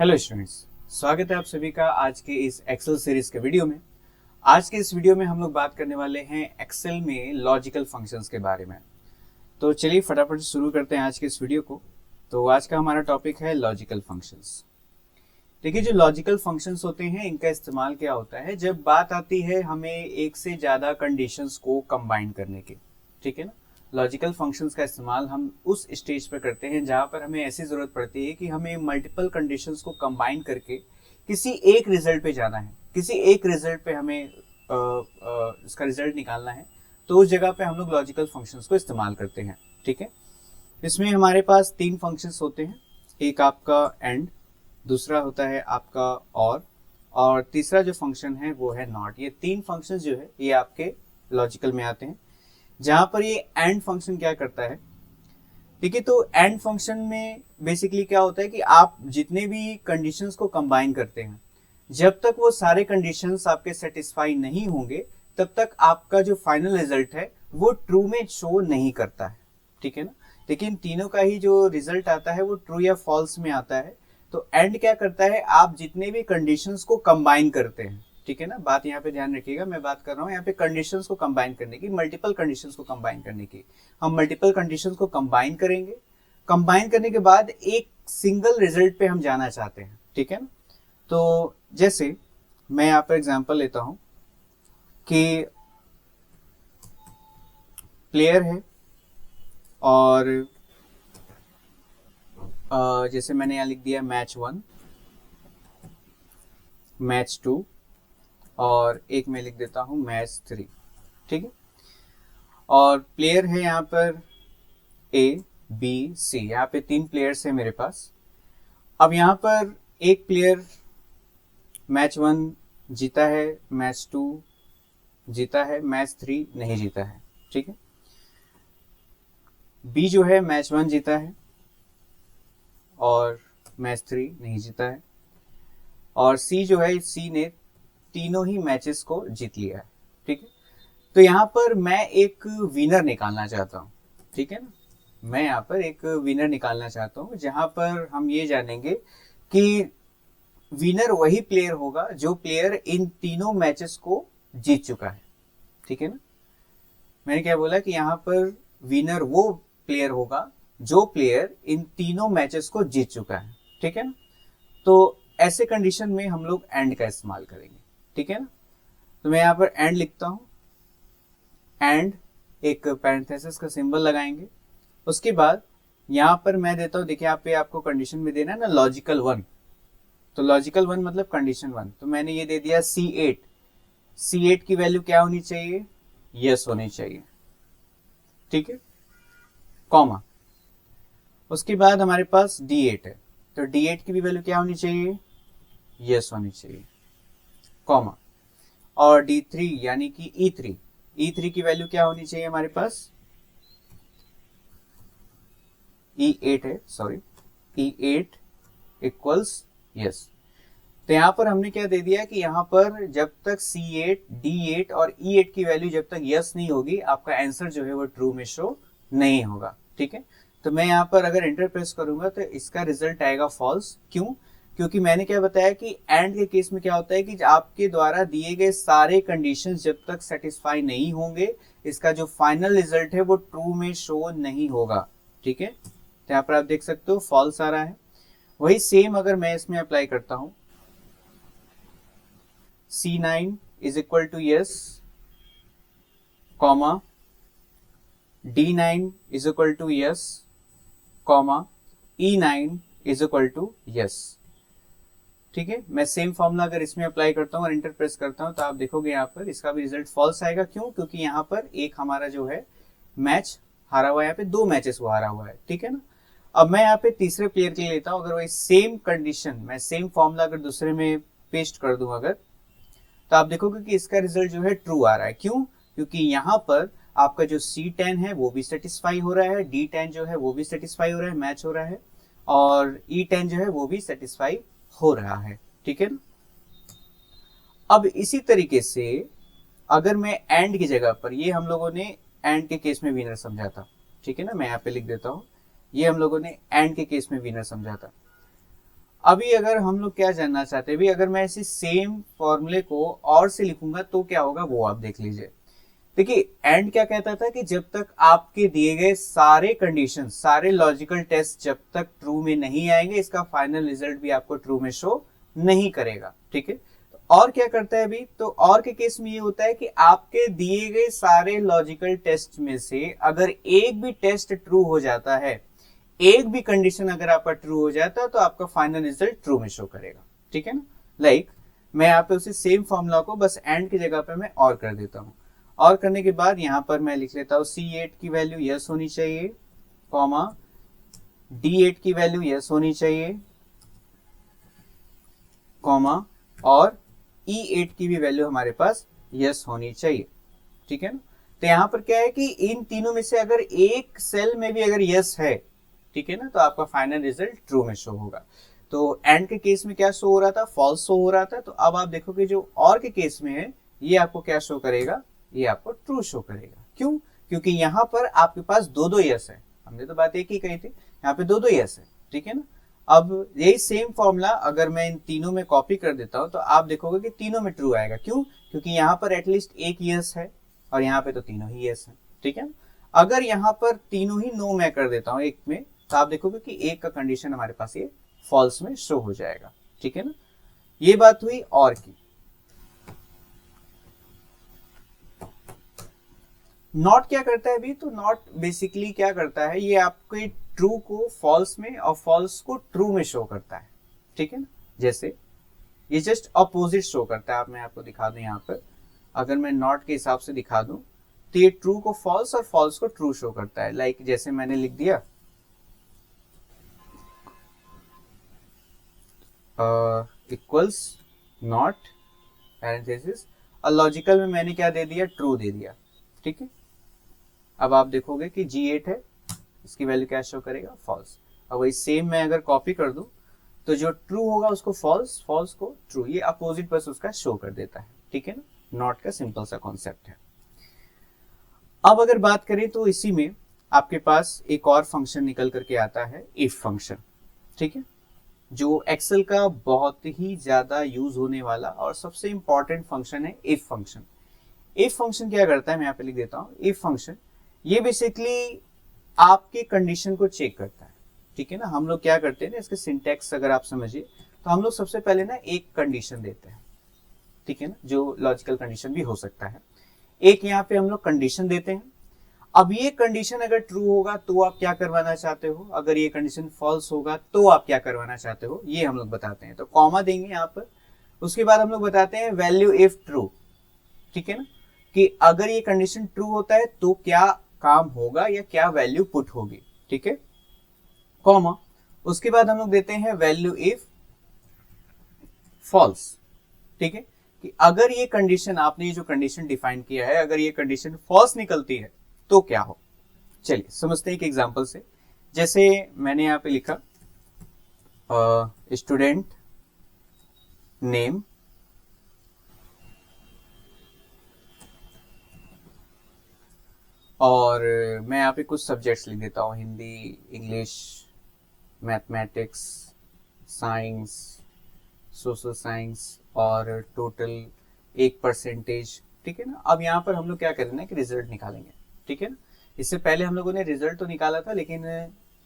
Hello students, स्वागत है आप सभी का आज के इस एक्सेल सीरीज के वीडियो में। आज के इस वीडियो में हम लोग बात करने वाले हैं एक्सेल में लॉजिकल फंक्शंस के बारे में। तो चलिए फटाफट से शुरू करते हैं आज के इस वीडियो को। तो आज का हमारा टॉपिक है लॉजिकल फंक्शंस। देखिए, जो लॉजिकल फंक्शंस होते हैं इनका इस्तेमाल क्या होता है जब बात आती है हमें एक से ज़्यादा कंडीशंस को कंबाइन करने की। ठीक है ना। लॉजिकल फंक्शंस का इस्तेमाल हम उस स्टेज पर करते हैं जहां पर हमें ऐसी ज़रूरत पड़ती है कि हमें मल्टीपल कंडीशंस को कंबाइन करके किसी एक रिजल्ट पे जाना है, किसी एक रिजल्ट पे हमें इसका रिजल्ट निकालना है। तो उस जगह पे हम लोग लॉजिकल फंक्शंस को इस्तेमाल करते हैं। ठीक है। इसमें हमारे पास तीन फंक्शंस होते हैं। एक आपका एंड, दूसरा होता है आपका और तीसरा जो फंक्शन है वो है नॉट। ये तीन फंक्शन जो है ये आपके लॉजिकल में आते हैं। जहां पर ये एंड फंक्शन क्या करता है, ठीक है। तो एंड फंक्शन में बेसिकली क्या होता है कि आप जितने भी कंडीशंस को कंबाइन करते हैं, जब तक वो सारे कंडीशंस आपके सेटिस्फाई नहीं होंगे तब तक आपका जो फाइनल रिजल्ट है वो ट्रू में शो नहीं करता है। ठीक है ना। लेकिन तीनों का ही जो रिजल्ट आता है वो ट्रू या फॉल्स में आता है। तो एंड क्या करता है, आप जितने भी कंडीशंस को कंबाइन करते हैं, ठीक है ना, बात यहाँ पे ध्यान रखिएगा, मैं बात कर रहा हूँ यहाँ पे कंडीशंस को कंबाइन करने की, मल्टीपल कंडीशंस को कंबाइन करने की। हम मल्टीपल कंडीशंस को कंबाइन करेंगे, कंबाइन करने के बाद एक सिंगल रिजल्ट पे हम जाना चाहते हैं। ठीक है ना। तो जैसे मैं यहाँ पर एग्जांपल लेता हूँ कि प्लेयर है और जैसे मैंने यहाँ लिख दिया मैच 1, मैच 2 और एक मैं लिख देता हूँ मैच 3। ठीक है। और प्लेयर है यहाँ पर ए बी सी, यहाँ पे तीन प्लेयर्स हैं मेरे पास। अब यहाँ पर एक प्लेयर मैच 1 जीता है, मैच 2 जीता है, मैच 3 नहीं जीता है। ठीक है। बी जो है मैच 1 जीता है और मैच 3 नहीं जीता है। और सी जो है, सी ने तीनों ही मैचेस को जीत लिया है। ठीक है। तो यहाँ पर मैं एक विनर निकालना चाहता हूँ। ठीक है ना। मैं यहाँ पर एक विनर निकालना चाहता हूँ जहां पर हम ये जानेंगे कि विनर वही प्लेयर होगा जो प्लेयर इन तीनों मैचेस को जीत चुका है। ठीक है ना। मैंने क्या बोला कि यहाँ पर विनर वो प्लेयर होगा जो प्लेयर इन तीनों मैचेस को जीत चुका है। ठीक है ना। तो ऐसे कंडीशन में हम लोग एंड का इस्तेमाल करेंगे। ठीक है ना। तो मैं यहाँ पर एंड लिखता हूं, एंड एक पैरेंथेसिस का सिंबल लगाएंगे। उसके बाद यहां पर मैं देता हूं, देखिए यहाँ पे आपको कंडीशन में देना है ना लॉजिकल 1। तो लॉजिकल 1 मतलब कंडीशन 1। तो मैंने ये दे दिया C8। C8 की वैल्यू क्या होनी चाहिए, यस होनी चाहिए। ठीक है, कॉमा। उसके बाद हमारे पास D8 है, तो D8 की भी वैल्यू क्या होनी चाहिए, यस होनी चाहिए, कॉमा। और D3 यानी कि E3 की वैल्यू क्या होनी चाहिए हमारे पास, E8 है, सॉरी, E8 इक्वल्स यस। तो यहां पर हमने क्या दे दिया कि यहां पर जब तक C8, D8 और E8 की वैल्यू जब तक यस नहीं होगी आपका आंसर जो है वो ट्रू में शो नहीं होगा। ठीक है। तो मैं यहां पर अगर एंटर प्रेस करूंगा तो इसका रिजल्ट आएगा फॉल्स। क्यों? क्योंकि मैंने क्या बताया कि एंड के केस में क्या होता है कि आपके द्वारा दिए गए सारे कंडीशंस जब तक सेटिस्फाई नहीं होंगे इसका जो फाइनल रिजल्ट है वो ट्रू में शो नहीं होगा। ठीक है। तो यहाँ पर आप देख सकते हो फॉल्स आ रहा है। वही सेम अगर मैं इसमें अप्लाई करता हूं, C9 is equal to yes, comma, D9 is equal to yes, comma, E9 is equal to yes. ठीक है। मैं सेम फॉर्मूला अगर इसमें अप्लाई करता हूं और इंटर प्रेस करता हूं तो आप देखोगे यहाँ पर इसका भी रिजल्ट फॉल्स आएगा। क्यों? क्योंकि यहाँ पर एक हमारा जो है मैच हारा हुआ है, यहाँ पे दो मैचेस वो हारा हुआ है। ठीक है ना। अब मैं यहाँ पे तीसरे प्लेयर के लिए लेता हूं, अगर वही सेम कंडीशन मैं सेम फॉर्मूला अगर दूसरे में पेस्ट कर दूं अगर, तो आप देखोगे कि इसका रिजल्ट जो है ट्रू आ रहा है। क्यों? क्योंकि यहाँ पर आपका जो C10 है वो भी सेटिस्फाई हो रहा है, D10 जो है वो भी सेटिस्फाई हो रहा है, मैच हो रहा है, और E10 जो है वो भी सेटिस्फाई हो रहा है। ठीक है ना। अब इसी तरीके से अगर मैं एंड की जगह पर, ये हम लोगों ने एंड के केस में विनर समझा था। ठीक है ना। मैं यहाँ पे लिख देता हूं, ये हम लोगों ने एंड के केस में विनर समझा था। अभी अगर हम लोग क्या जानना चाहते हैं, अभी अगर मैं इसी सेम फॉर्मूले को और से लिखूंगा तो क्या होगा वो आप देख लीजिए। देखिए एंड क्या कहता था कि जब तक आपके दिए गए सारे कंडीशन, सारे लॉजिकल टेस्ट जब तक ट्रू में नहीं आएंगे, इसका फाइनल रिजल्ट भी आपको ट्रू में शो नहीं करेगा। ठीक है, तो और क्या करता है अभी, तो और के केस में ये होता है कि आपके दिए गए सारे लॉजिकल टेस्ट में से अगर एक भी टेस्ट ट्रू हो जाता है, एक भी कंडीशन अगर आपका ट्रू हो जाता है, तो आपका फाइनल रिजल्ट ट्रू में शो करेगा। ठीक है ना, लाइक मैं यहाँ पे उसी सेम फॉर्मूला को बस एंड की जगह पे मैं और कर देता हूँ। और करने के बाद यहाँ पर मैं लिख लेता हूँ C8 की वैल्यू यस होनी चाहिए, कॉमा D8 की वैल्यू यस होनी चाहिए, कॉमा और E8 की भी वैल्यू हमारे पास यस होनी चाहिए। ठीक है ना, तो यहाँ पर क्या है कि इन तीनों में से अगर एक सेल में भी अगर यस है, ठीक है ना, तो आपका फाइनल रिजल्ट ट्रू में शो होगा। तो एंड के केस में क्या शो हो रहा था, फॉल्स शो हो रहा था। तो अब आप देखोगे जो और के केस में है, ये आपको क्या शो करेगा, ये आपको ट्रू शो करेगा। क्यों, क्योंकि यहाँ पर आपके पास दो दो यस है, हमने तो बात एक ही कही थी, यहाँ पे दो दो यस है। ठीक है ना, अब यही सेम फॉर्मूला अगर मैं इन तीनों में कॉपी कर देता हूं तो आप देखोगे कि तीनों में ट्रू आएगा। क्यों, क्योंकि यहाँ पर एटलीस्ट एक यस है और यहाँ पे तो तीनों ही यस है। ठीक है ना, अगर यहाँ पर तीनों ही नो मैं कर देता हूँ एक में, तो आप देखोगे कि एक का कंडीशन हमारे पास ये फॉल्स में शो हो जाएगा। ठीक है ना, ये बात हुई और की। नॉट क्या करता है अभी, तो नॉट बेसिकली क्या करता है, ये आपके ट्रू को फॉल्स में और फॉल्स को ट्रू में शो करता है। ठीक है ना, जैसे ये जस्ट अपोजिट शो करता है। आप मैं आपको दिखा दूं, यहाँ पर अगर मैं नॉट के हिसाब से दिखा दूं तो ये ट्रू को फॉल्स और फॉल्स को ट्रू शो करता है। लाइक जैसे मैंने लिख दिया इक्वल्स नॉट पैरेंथेसिस, और लॉजिकल में मैंने क्या दे दिया, ट्रू दे दिया। ठीक है, अब आप देखोगे कि G8 है, इसकी वैल्यू क्या शो करेगा, फॉल्स। अब वही सेम मैं अगर कॉपी कर दूं तो जो ट्रू होगा उसको फॉल्स, फॉल्स को ट्रू, ये अपोजिट बस उसका शो कर देता है। ठीक है ना, नॉट का सिंपल सा कॉन्सेप्ट है। अब अगर बात करें तो इसी में आपके पास एक और फंक्शन निकल करके आता है, इफ फंक्शन। ठीक है, जो एक्सेल का बहुत ही ज्यादा यूज होने वाला और सबसे इंपॉर्टेंट फंक्शन है इफ फंक्शन। इफ फंक्शन क्या करता है, मैं यहाँ पे लिख देता हूँ, इफ फंक्शन ये बेसिकली आपके कंडीशन को चेक करता है। ठीक है ना, हम लोग क्या करते हैं ना, इसके सिंटैक्स अगर आप समझिए तो हम लोग सबसे पहले ना एक कंडीशन देते हैं। ठीक है ना, जो लॉजिकल कंडीशन भी हो सकता है, एक यहाँ पे हम लोग कंडीशन देते हैं। अब ये कंडीशन अगर ट्रू होगा तो आप क्या करवाना चाहते हो, अगर ये कंडीशन फॉल्स होगा तो आप क्या करवाना चाहते हो, ये हम लोग बताते हैं। तो कॉमा देंगे यहाँ पर, उसके बाद हम लोग बताते हैं वैल्यू इफ ट्रू। ठीक है ना, कि अगर ये कंडीशन ट्रू होता है तो क्या काम होगा या क्या वैल्यू पुट होगी। ठीक है, कॉमा, उसके बाद हम लोग देते हैं वैल्यू इफ फॉल्स। ठीक है, कि अगर ये कंडीशन, आपने ये जो कंडीशन डिफाइन किया है, अगर ये कंडीशन फॉल्स निकलती है तो क्या हो। चलिए समझते हैं एक एग्जांपल से। जैसे मैंने यहाँ पे लिखा स्टूडेंट नेम और मैं यहाँ पे कुछ सब्जेक्ट्स लिख देता हूँ, Hindi, English, mathematics, science, social science और टोटल 1%। ठीक है ना, अब यहाँ पर हम लोग क्या करेंगे कि रिजल्ट निकालेंगे। ठीक है ना, इससे पहले हम लोगों ने रिजल्ट तो निकाला था, लेकिन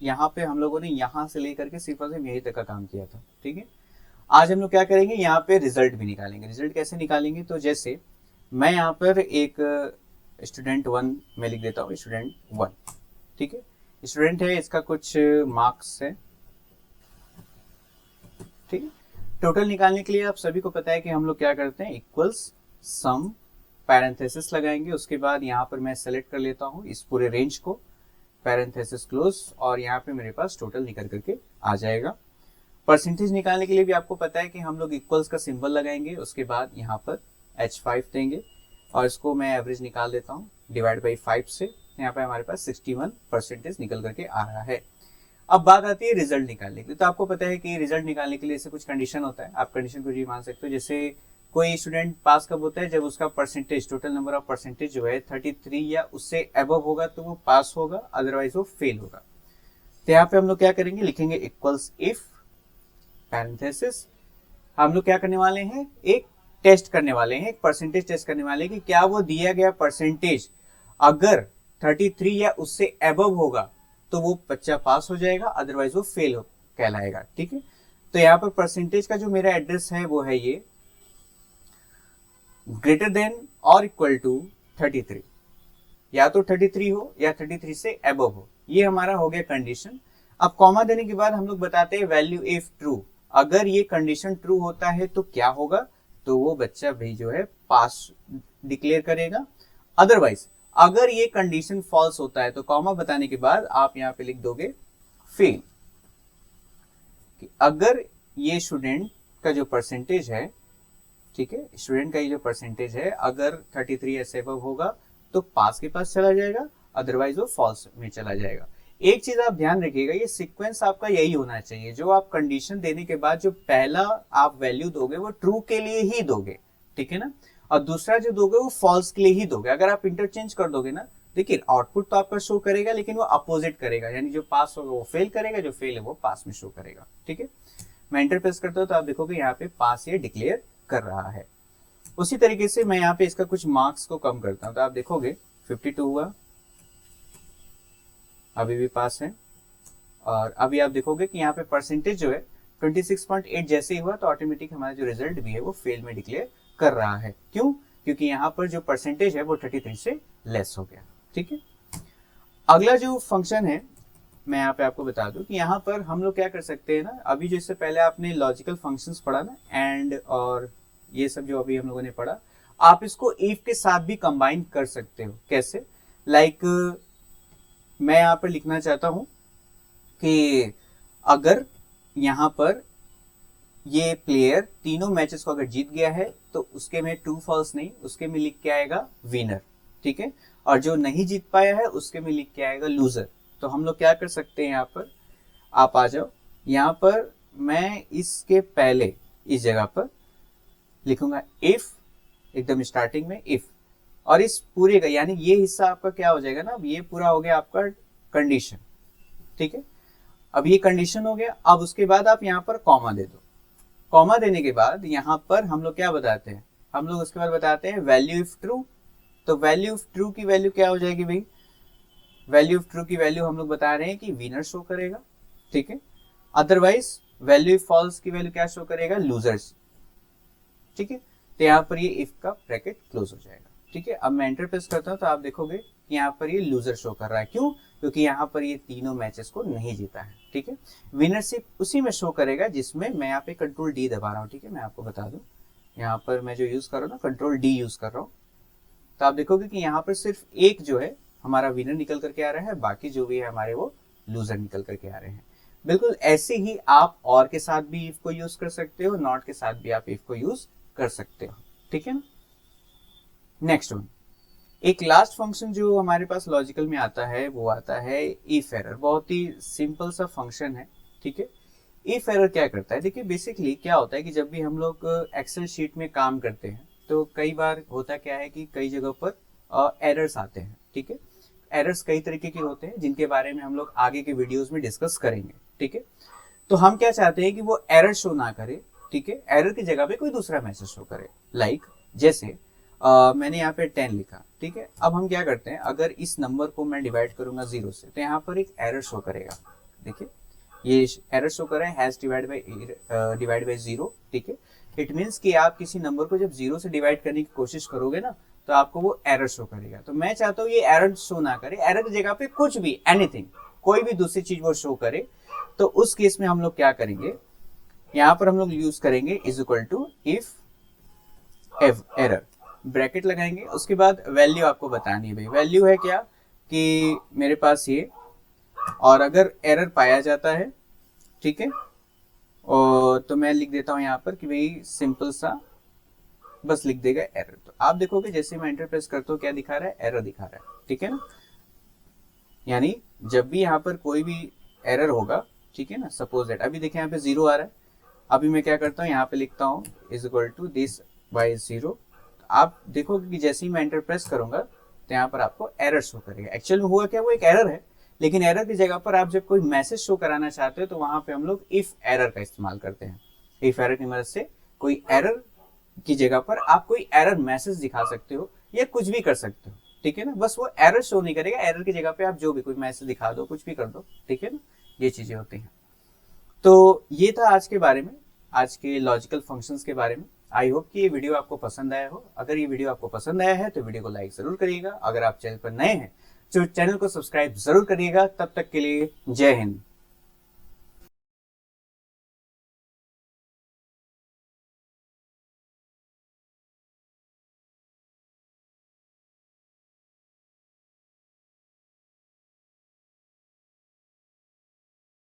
यहाँ पे हम लोगों ने यहाँ से लेकर के सिर्फ और सिर्फ यहीं तक का काम किया था। ठीक है, आज हम लोग क्या करेंगे, यहाँ पे रिजल्ट भी निकालेंगे। रिजल्ट कैसे निकालेंगे, तो जैसे मैं यहाँ पर एक स्टूडेंट 1 में लिख देता हूँ, स्टूडेंट 1। ठीक है, स्टूडेंट है, इसका कुछ मार्क्स है। ठीक है, टोटल निकालने के लिए आप सभी को पता है कि हम लोग क्या करते हैं, इक्वल्स सम, पैरेंथेसिस लगाएंगे, उसके बाद यहाँ पर मैं सेलेक्ट कर लेता हूँ इस पूरे रेंज को, पैरेंथेसिस क्लोज, और यहाँ पे मेरे पास टोटल निकल करके आ जाएगा। परसेंटेज निकालने के लिए भी आपको पता है कि हम लोग इक्वल्स का सिंबल लगाएंगे, उसके बाद यहाँ पर H5 देंगे और इसको मैं एवरेज निकाल देता हूँ डिवाइड बाई 5 से। यहाँ पे हमारे पास 61% निकल करके आ रहा है। अब बात आती है रिजल्ट निकालने के लिए। तो आपको पता है कि रिजल्ट निकालने के लिए ऐसे कुछ कंडीशन होता है, आप कंडीशन को ये मान सकते हो। जैसे कोई स्टूडेंट पास कब होता है, जब उसका percentage, total number of percentage जो है 33 या उससे अबव होगा तो वो पास होगा, अदरवाइज वो फेल होगा। तो यहाँ पे हम लोग क्या करेंगे, लिखेंगे इक्वल्स इफ पैरेंथेसिस, हम लोग क्या करने वाले हैं, एक टेस्ट करने वाले हैं, एक परसेंटेज टेस्ट करने वाले हैं कि क्या वो दिया गया परसेंटेज अगर 33 या उससे अबव होगा तो वो बच्चा पास हो जाएगा, अदरवाइज वो फेल कहलाएगा। ठीक है, तो यहाँ पर परसेंटेज का जो मेरा एड्रेस है वो है ये ग्रेटर देन और इक्वल टू 33, या तो 33 हो या 33 से अबव हो, ये हमारा हो गया कंडीशन। अब कॉमा देने के बाद हम लोग बताते हैं वैल्यू इफ ट्रू, अगर ये कंडीशन ट्रू होता है तो क्या होगा, तो वो बच्चा भी जो है पास डिक्लेयर करेगा। अदरवाइज अगर ये कंडीशन फॉल्स होता है तो कॉमा बताने के बाद आप यहाँ पे लिख दोगे फेल, कि अगर ये स्टूडेंट का जो परसेंटेज है, ठीक है, स्टूडेंट का ये जो परसेंटेज है अगर 33 ऐसे अबव होगा तो पास के पास चला जाएगा, अदरवाइज वो फॉल्स में चला जाएगा। एक चीज आप ध्यान रखिएगा, ये सीक्वेंस आपका यही होना चाहिए, जो आप कंडीशन देने के बाद जो पहला आप वैल्यू दोगे वो ट्रू के लिए ही दोगे, ठीक है ना, और दूसरा जो दोगे वो फॉल्स के लिए ही दोगे। अगर आप इंटरचेंज कर दोगे ना, देखिए आउटपुट तो आपका शो करेगा लेकिन वो अपोजिट करेगा, यानी जो पास होगा वो फेल करेगा, जो फेल है वो पास में शो करेगा। ठीक है, मैं एंटर प्रेस करता हूँ तो आप देखोगे यहाँ पे पास ये डिक्लेयर कर रहा है। उसी तरीके से मैं यहाँ पे इसका कुछ मार्क्स को कम करता हूँ तो आप देखोगे 52 हुआ, अभी भी पास है। और अभी आप देखोगे कि यहाँ पे परसेंटेज जो है 26.8 जैसे ही हुआ तो ऑटोमेटिक हमारा जो रिजल्ट भी है वो फेल में डिक्लेयर कर रहा है। क्यों? क्योंकि यहाँ पर जो परसेंटेज है वो 33 से लेस हो गया। ठीक है, अगला जो फंक्शन है मैं यहाँ पे आपको बता दूं कि यहाँ पर हम लोग क्या कर सकते हैं ना, अभी जो इससे पहले आपने लॉजिकल फंक्शंस पढ़ा ना, एंड और ये सब जो अभी हम लोगों ने पढ़ा, आप इसको इफ के साथ भी कंबाइन कर सकते हो। कैसे? लाइक मैं यहाँ पर लिखना चाहता हूं कि अगर यहाँ पर ये प्लेयर तीनों मैचेस को अगर जीत गया है तो उसके में ट्रू फॉल्स नहीं, उसके में लिख के आएगा विनर। ठीक है, और जो नहीं जीत पाया है उसके में लिख के आएगा लूजर। तो हम लोग क्या कर सकते हैं, यहाँ पर आप आ जाओ, यहाँ पर मैं इसके पहले इस जगह पर लिखूंगा इफ, एकदम स्टार्टिंग में इफ, और इस पूरे का यानी ये हिस्सा आपका क्या हो जाएगा ना, अब ये पूरा हो गया आपका कंडीशन। ठीक है, अब ये कंडीशन हो गया, अब उसके बाद आप यहाँ पर कॉमा दे दो। कॉमा देने के बाद यहाँ पर हम लोग क्या बताते हैं, हम लोग उसके बाद बताते हैं वैल्यू इफ ट्रू। तो वैल्यू इफ ट्रू की वैल्यू क्या हो जाएगी भाई, वैल्यू इफ ट्रू की वैल्यू हम लोग बता रहे हैं कि विनर शो करेगा। ठीक है, अदरवाइज वैल्यू इफ फॉल्स की वैल्यू क्या शो करेगा, लूजर्स। ठीक है, तो यहाँ पर ये इफ का ब्रैकेट क्लोज हो जाएगा। ठीक है, अब मैं एंटर प्रेस करता हूँ तो आप देखोगे कि यहाँ पर ये लूजर शो कर रहा है। क्यों? क्योंकि यहाँ पर ये तीनों मैचेस को नहीं जीता है। ठीक है, विनर सिर्फ उसी में शो करेगा जिसमें मैं यहाँ पे कंट्रोल डी दबा रहा हूँ। ठीक है, मैं आपको बता दूं, यहाँ पर मैं जो यूज कर रहा हूँ ना, कंट्रोल डी यूज कर रहा हूँ, तो आप देखोगे कि यहाँ पर सिर्फ एक जो है हमारा विनर निकल करके आ रहा है, बाकी जो भी है हमारे वो लूजर निकल करके आ रहे हैं। बिल्कुल ऐसे ही आप और के साथ भी इफ को यूज कर सकते हो, नॉट के साथ भी आप इफ को यूज कर सकते हो। ठीक है ना, नेक्स्ट वन, एक लास्ट फंक्शन जो हमारे पास लॉजिकल में आता है वो आता है इफ एरर। बहुत ही सिंपल सा फंक्शन है। ठीक है, इफ एरर क्या करता है, देखिए बेसिकली क्या होता है कि जब भी हम लोग एक्सेल शीट में काम करते हैं तो कई बार होता क्या है कि कई जगह पर एरर्स आते हैं। ठीक है, एरर्स कई तरीके के होते हैं जिनके बारे में हम लोग आगे के वीडियोस में डिस्कस करेंगे। ठीक है, तो हम क्या चाहते हैं कि वो एरर शो ना करे। ठीक है, एरर की जगह पे कोई दूसरा मैसेज शो करे। लाइक जैसे मैंने यहाँ पे 10 लिखा। ठीक है, अब हम क्या करते हैं, अगर इस नंबर को मैं डिवाइड करूंगा 0 से तो यहाँ पर एक एरर शो करेगा। देखिए ये एरर शो कर रहा है हैज डिवाइड बाय 0। ठीक है, इट मीन्स कि आप किसी नंबर को जब 0 से डिवाइड करने की कोशिश करोगे ना तो आपको वो एरर शो करेगा। तो मैं चाहता हूँ ये एरर शो ना करे, एरर की जगह पे कुछ भी, एनीथिंग, कोई भी दूसरी चीज वो शो करे। तो उस केस में हम लोग क्या करेंगे, यहाँ पर हम लोग यूज करेंगे is equal to if error, bracket लगाएंगे, उसके बाद वैल्यू आपको बतानी है। भाई वैल्यू है क्या कि मेरे पास ये, और अगर एरर पाया जाता है, ठीक है, और तो मैं लिख देता हूं यहाँ पर कि भाई सिंपल सा बस लिख देगा एरर। तो आप देखोगे जैसे मैं एंटर प्रेस करता हूँ क्या दिखा रहा है, एरर दिखा रहा है। ठीक है ना, यानी जब भी यहाँ पर कोई भी एरर होगा, ठीक है ना, सपोज दैट अभी देखिए यहाँ पे 0 आ रहा है, अभी मैं क्या करता हूँ यहाँ पे लिखता हूँ is equal to this by 0। आप देखोगे कि जैसे ही मैं एंटर प्रेस करूंगा तो यहाँ पर आपको एरर शो करेगा। एक्चुअल में हुआ क्या, वो एक एरर है लेकिन एरर की जगह पर आप जब कोई मैसेज शो कराना चाहते हो तो वहां पे हम लोग इफ एरर का इस्तेमाल करते हैं। इफ एरर की मदद से कोई एरर की जगह पर आप कोई एरर मैसेज दिखा सकते हो या कुछ भी कर सकते हो, ठीक है ना। बस वो एरर शो नहीं करेगा, एरर की जगह पे आप जो भी कोई मैसेज दिखा दो, कुछ भी कर दो, ठीक है ना। ये चीजें होती हैं। तो ये था आज के बारे में, आज के लॉजिकल फंक्शंस के बारे में। आई होप कि ये वीडियो आपको पसंद आया हो। अगर ये वीडियो आपको पसंद आया है तो वीडियो को लाइक जरूर करिएगा। अगर आप चैनल पर नए हैं तो चैनल को सब्सक्राइब जरूर करिएगा। तब तक के लिए जय हिंद।